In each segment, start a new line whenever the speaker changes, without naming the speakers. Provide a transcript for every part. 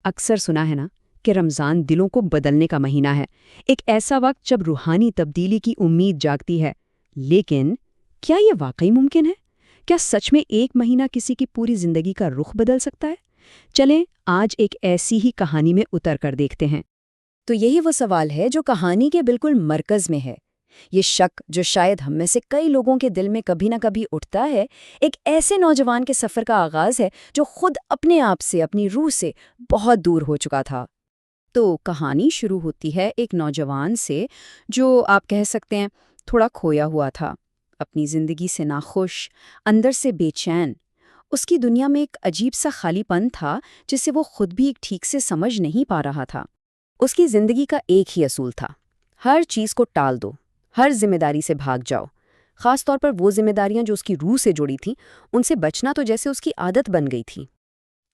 اکثر سنا ہے نا کہ رمضان دلوں کو بدلنے کا مہینہ ہے، ایک ایسا وقت جب روحانی تبدیلی کی امید جاگتی ہے۔ لیکن کیا یہ واقعی ممکن ہے؟ کیا سچ میں ایک مہینہ کسی کی پوری زندگی کا رخ بدل سکتا ہے؟ چلیں آج ایک ایسی ہی کہانی میں اتر کر دیکھتے ہیں۔
تو یہی وہ سوال ہے جو کہانی کے بالکل مرکز میں ہے۔ یہ شک جو شاید ہم میں سے کئی لوگوں کے دل میں کبھی نہ کبھی اٹھتا ہے، ایک ایسے نوجوان کے سفر کا آغاز ہے جو خود اپنے آپ سے، اپنی روح سے بہت دور ہو چکا تھا۔
تو کہانی شروع ہوتی ہے ایک نوجوان سے جو آپ کہہ سکتے ہیں تھوڑا کھویا ہوا تھا، اپنی زندگی سے ناخوش، اندر سے بے چین۔ اس کی دنیا میں ایک عجیب سا خالی پن تھا جسے وہ خود بھی ٹھیک سے سمجھ نہیں پا رہا تھا۔
اس کی زندگی کا ایک ہی اصول تھا، ہر چیز کو ٹال دو، ہر ذمہ داری سے بھاگ جاؤ، خاص طور پر وہ ذمہ داریاں جو اس کی روح سے جڑی تھیں، ان سے بچنا تو جیسے اس کی عادت بن گئی تھی۔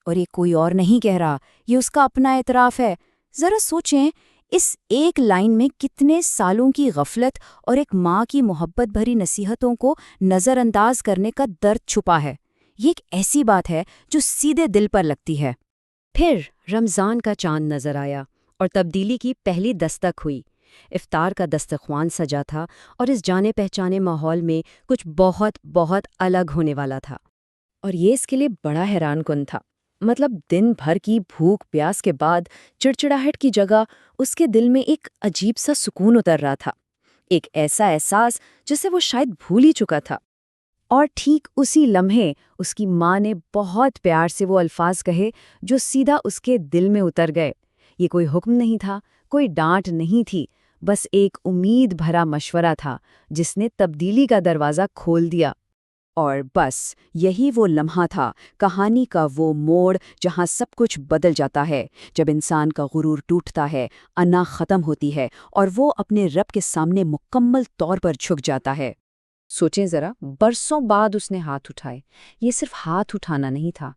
اور یہ کوئی اور نہیں کہہ رہا، یہ اس کا اپنا اعتراف ہے۔ ذرا سوچیں، اس ایک لائن میں کتنے سالوں کی غفلت اور ایک ماں کی محبت بھری نصیحتوں کو نظر انداز کرنے کا درد چھپا ہے۔ یہ ایک ایسی بات ہے جو سیدھے دل پر لگتی ہے۔
پھر رمضان کا چاند نظر آیا اور تبدیلی کی پہلی دستک ہوئی۔ افطار کا دسترخوان سجا تھا اور اس جانے پہچانے ماحول میں کچھ بہت بہت الگ ہونے والا تھا۔
اور یہ اس کے لیے بڑا حیران کن تھا۔ مطلب دن بھر کی بھوک پیاس کے بعد چڑچڑاہٹ کی جگہ اس کے دل میں ایک عجیب سا سکون اتر رہا تھا، ایک ایسا احساس جسے وہ شاید بھول ہی چکا تھا۔ اور ٹھیک اسی لمحے اس کی ماں نے بہت پیار سے وہ الفاظ کہے جو سیدھا اس کے دل میں اتر گئے۔ یہ کوئی حکم نہیں تھا، کوئی ڈانٹ نہیں تھی، بس ایک امید بھرا مشورہ تھا جس نے تبدیلی کا دروازہ کھول دیا۔ اور بس یہی وہ لمحہ تھا، کہانی کا وہ موڑ جہاں سب کچھ بدل جاتا ہے، جب انسان کا غرور ٹوٹتا ہے، انا ختم ہوتی ہے اور وہ اپنے رب کے سامنے مکمل طور پر جھک جاتا ہے۔ سوچیں ذرا، برسوں بعد اس نے ہاتھ اٹھائے۔ یہ صرف ہاتھ اٹھانا نہیں تھا،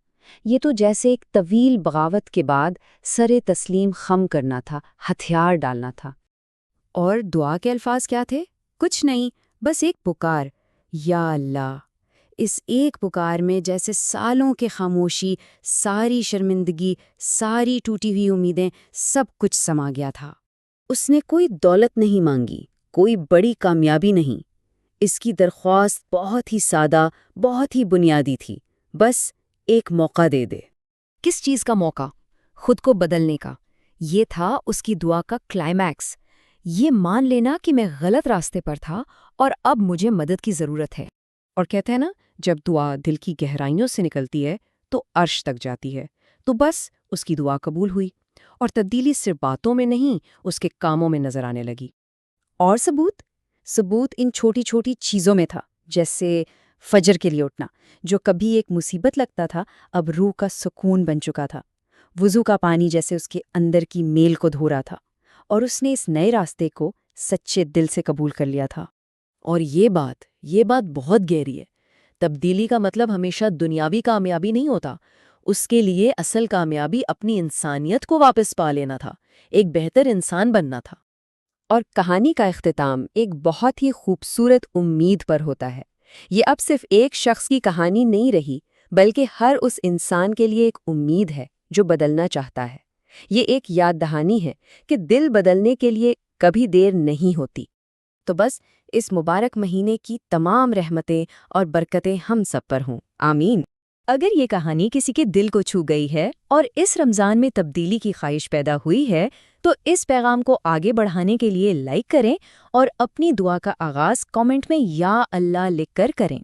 یہ تو جیسے ایک طویل بغاوت کے بعد سر تسلیم خم کرنا تھا، ہتھیار ڈالنا تھا۔
اور دعا کے الفاظ کیا تھے؟ کچھ نہیں، بس ایک پکار، یا اللہ۔ اس ایک پکار میں جیسے سالوں کی خاموشی، ساری شرمندگی، ساری ٹوٹی ہوئی امیدیں، سب کچھ سما گیا تھا۔
اس نے کوئی دولت نہیں مانگی، کوئی بڑی کامیابی نہیں۔ اس کی درخواست بہت ہی سادہ، بہت ہی بنیادی تھی، بس ایک موقع دے دے۔
کس چیز کا موقع؟ خود کو بدلنے کا۔ یہ تھا اس کی دعا کا کلائمیکس، یہ مان لینا کہ میں غلط راستے پر تھا اور اب مجھے مدد کی ضرورت ہے۔ اور کہتے ہیں نا، جب دعا دل کی گہرائیوں سے نکلتی ہے تو عرش تک جاتی ہے۔ تو بس اس کی دعا قبول ہوئی اور تبدیلی صرف باتوں میں نہیں، اس کے کاموں میں نظر آنے لگی۔
اور ثبوت ان چھوٹی چھوٹی چیزوں میں تھا، جیسے فجر کے لیے اٹھنا، جو کبھی ایک مصیبت لگتا تھا اب روح کا سکون بن چکا تھا۔ وضو کا پانی جیسے اس کے اندر کی میل کو دھو رہا تھا، اور اس نے اس نئے راستے کو سچے دل سے قبول کر لیا تھا۔
اور یہ بات بہت گہری ہے۔ تبدیلی کا مطلب ہمیشہ دنیاوی کامیابی نہیں ہوتا، اس کے لیے اصل کامیابی اپنی انسانیت کو واپس پا لینا تھا، ایک بہتر انسان بننا تھا۔
اور کہانی کا اختتام ایک بہت ہی خوبصورت امید پر ہوتا ہے۔ یہ اب صرف ایک شخص کی کہانی نہیں رہی، بلکہ ہر اس انسان کے لیے ایک امید ہے جو بدلنا چاہتا ہے۔ یہ ایک یاد دہانی ہے کہ دل بدلنے کے لیے کبھی دیر نہیں ہوتی۔ تو بس اس مبارک مہینے کی تمام رحمتیں اور برکتیں ہم سب پر ہوں، آمین۔
اگر یہ کہانی کسی کے دل کو چھو گئی ہے اور اس رمضان میں تبدیلی کی خواہش پیدا ہوئی ہے تو اس پیغام کو آگے بڑھانے کے لیے لائک کریں اور اپنی دعا کا آغاز کامنٹ میں یا اللہ لکھ کر کریں۔